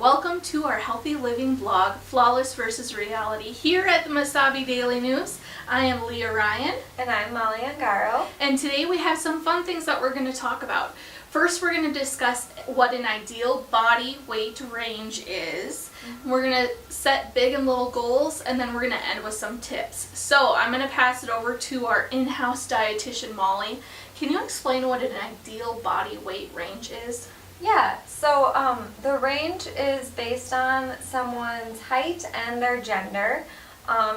welcome to our healthy living blog, Flawless versus Reality, here at the Mesabi Daily News. I am Leah Ryan. And I'm Molly Ongaro. And today we have some fun things that we're going to talk about. First, we're going to discuss what an ideal body weight range is. We're going to set big and little goals, and then we're going to end with some tips. So I'm going to pass it over to our in-house dietitian, Molly. Can you explain what an ideal body weight range is? Yeah, so the range is based on someone's height and their gender.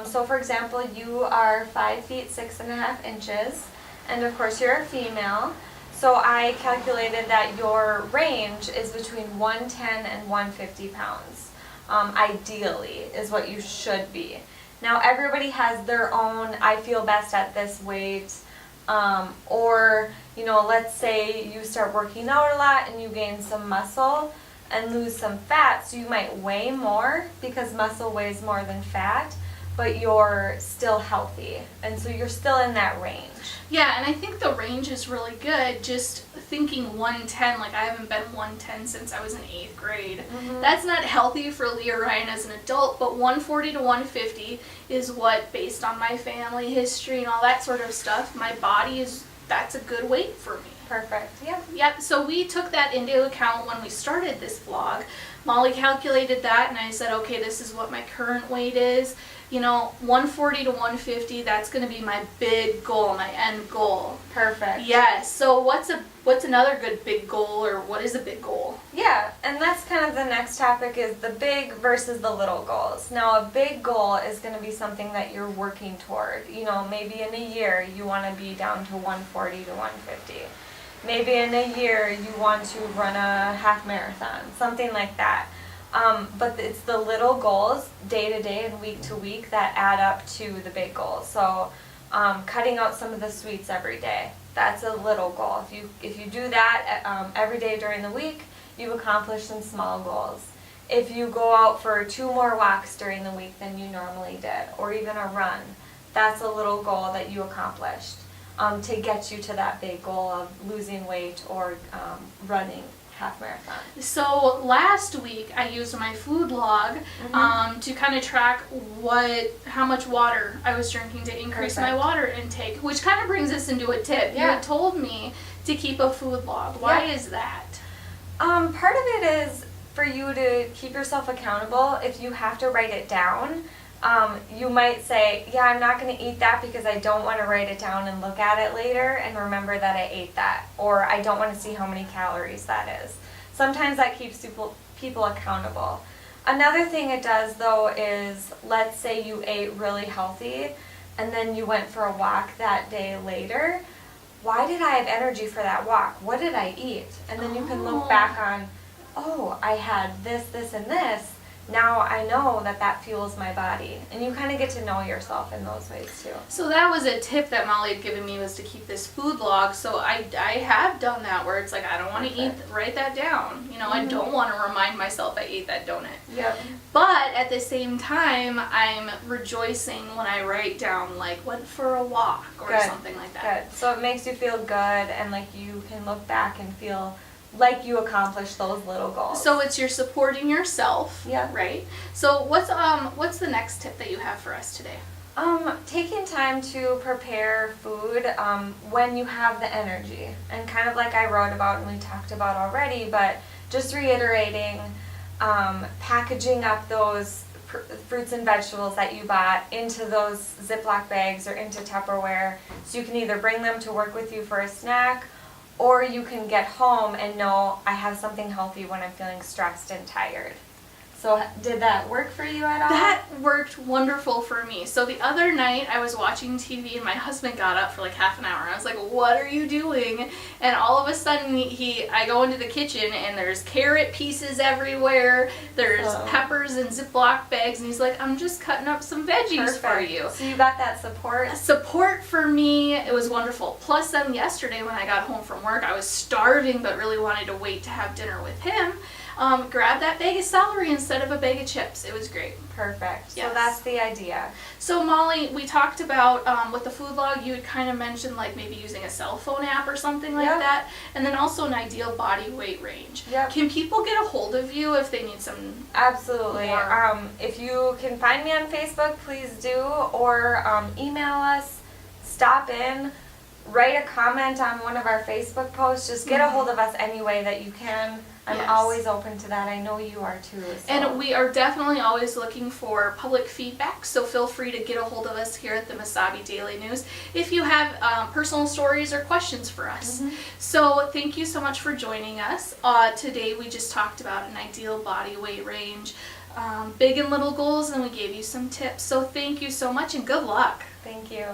So for example, you are 5 feet 6.5 inches, and of course you're a female. So I calculated that your range is between 110 and 150 pounds. Ideally is what you should be. Now everybody has their own, I feel best at this weight. Or, let's say you start working out a lot and you gain some muscle and lose some fat, so you might weigh more because muscle weighs more than fat, but you're still healthy, and so you're still in that range. Yeah, and I think the range is really good. Just thinking 110, like I haven't been 110 since I was in 8th grade. That's not healthy for Leah Ryan as an adult, but 140 to 150 is what, based on my family history and all that sort of stuff, my body that's a good weight for me. Perfect, yeah. Yep, so we took that into account when we started this vlog. Molly calculated that, and I said, okay, this is what my current weight is. 140 to 150, that's going to be my big goal, my end goal. Perfect. Yes, so what's another good big goal, or what is a big goal? Yeah, and that's kind of the next topic, is the big versus the little goals. Now, a big goal is going to be something that you're working toward. Maybe in a year you want to be down to 140 to 150. Maybe in a year you want to run a half marathon, something like that. But it's the little goals, day to day and week to week, that add up to the big goals. So cutting out some of the sweets every day, that's a little goal. If you do that every day during the week, you've accomplished some small goals. If you go out for 2 more walks during the week than you normally did, or even a run, that's a little goal that you accomplished to get you to that big goal of losing weight or running half marathon. So last week I used my food log to kind of track how much water I was drinking to increase my water intake, which kind of brings us into a tip. Yeah. You had told me to keep a food log. Why is that? Part of it is for you to keep yourself accountable. If you have to write it down, you might say, yeah, I'm not going to eat that because I don't want to write it down and look at it later and remember that I ate that, or I don't want to see how many calories that is. Sometimes that keeps people accountable. Another thing it does, though, is let's say you ate really healthy and then you went for a walk that day later. Why did I have energy for that walk? What did I eat? And then you can look back on, I had this, this, and this. Now I know that fuels my body. And you kind of get to know yourself in those ways too. So that was a tip that Molly had given me, was to keep this food log. So I have done that, where it's like, I don't want to write that down. I don't want to remind myself I ate that donut. Yep. But at the same time, I'm rejoicing when I write down, like, went for a walk or something like that. Good. So it makes you feel good, and like you can look back and feel like you accomplished those little goals. So you're supporting yourself, right? So what's the next tip that you have for us today? Taking time to prepare food when you have the energy, and kind of like I wrote about and we talked about already, but just reiterating, packaging up those fruits and vegetables that you bought into those Ziploc bags or into Tupperware, so you can either bring them to work with you for a snack, or you can get home and know I have something healthy when I'm feeling stressed and tired. So did that work for you at all? That worked wonderful for me. So the other night I was watching TV and my husband got up for like half an hour. I was like, what are you doing? And all of a sudden I go into the kitchen and there's carrot pieces everywhere. There's peppers in Ziploc bags, and he's like, I'm just cutting up some veggies for you. So you got that support? Support for me. It was wonderful. Plus then yesterday when I got home from work, I was starving but really wanted to wait to have dinner with him. Grabbed that bag of celery and instead of a bag of chips. It was great. Perfect. Yes. So that's the idea. So Molly, we talked about with the food log, you had kind of mentioned like maybe using a cell phone app or something like Yep. that, and then also an ideal body weight range. Yep. Can people get a hold of you if they need some? Absolutely. More. If you can find me on Facebook, please do, or email us, stop in, write a comment on one of our Facebook posts. Just get a hold of us any way that you can. I'm Yes. always open to that. I know you are too. So. And we are definitely always looking for public feedback, so feel free to get a hold of us here at the Mesabi Daily News if you have personal stories or questions for us. So thank you so much for joining us. Today we just talked about an ideal body weight range, big and little goals, and we gave you some tips. So thank you so much and good luck. Thank you.